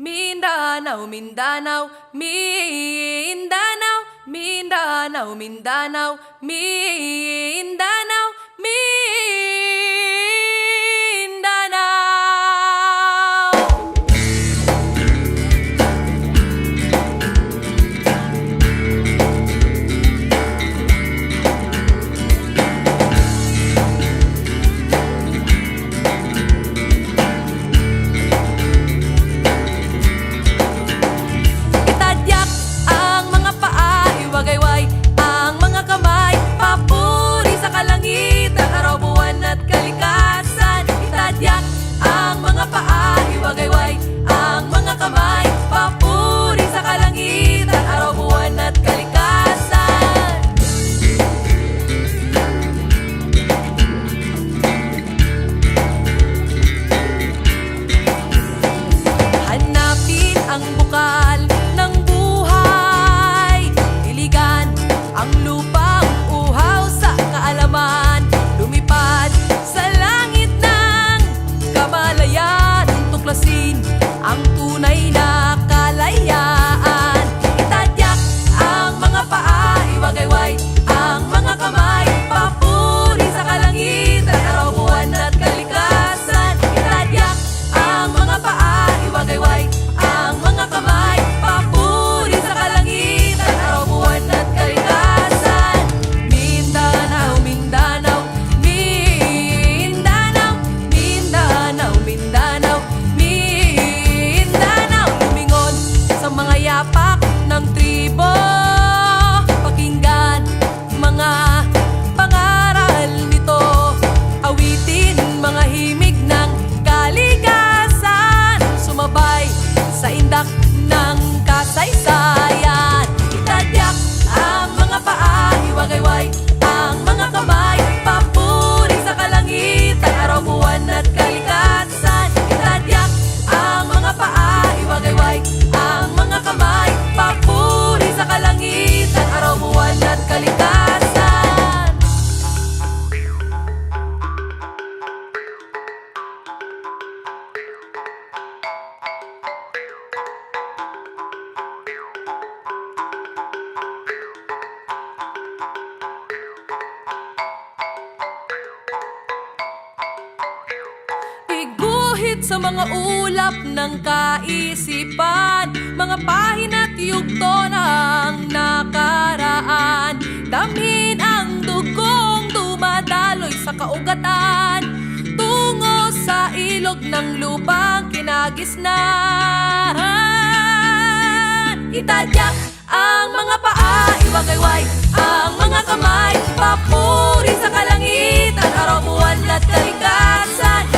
Mindanao, Mindanao, Mindanao, Mindanao, Mindanao, Mindanao, Mindanao. Itadyak ang mga paa, iwagayway ang mga kamay, papuri sa kalangitan, araw, buwan at kalikasan. Itadyak ang mga paa, iwagayway ang mga kamay, papuri sa kalangitan, araw, buwan at kalikasan. Hanapin ang bukal ng buhay, diligan ang lupang uhaw sa kaalaman, lumipad sa langit ng kamalayan, tuklasin ang tunay na kalayaan. Itadyak ang mga paa, iwagayway ang mga kamay, papuri sa kalangitan, araw, buwan at kalikasan. Itadyak ang mga paa, iwagayway ang mga kamay, papuri sa kalangitan, araw, buwan at kalikasan. Mindanao, Mindanao, Mindanao, Mindanao, Mindanao, Mindanao. Lumingon sa mga yapak ng tribo, pakinggan mga pangaral nito, awitin mga himig ng kalikasan, sumabay sa indak ng kasaysayan. Itadyak ang mga paa, iwagayway ang mga kamay, papuri sa kalangitan, araw, buwan at kalikasan. Itadyak ang mga paa, iwagayway ang mga kamay, papuri sa kalangitan, araw, buwan at kalikasan. Iguhit sa mga ulap ng kaisipan, mga pahina't yugto ng nakaraan, damhin ang dugong dumadaloy sa kaugatan, tungo sa ilog ng lupang kinagisnan. Itadyak ang mga paa, iwagayway ang mga kamay, papuri sa kalangitan, araw, buwan at kalikasan.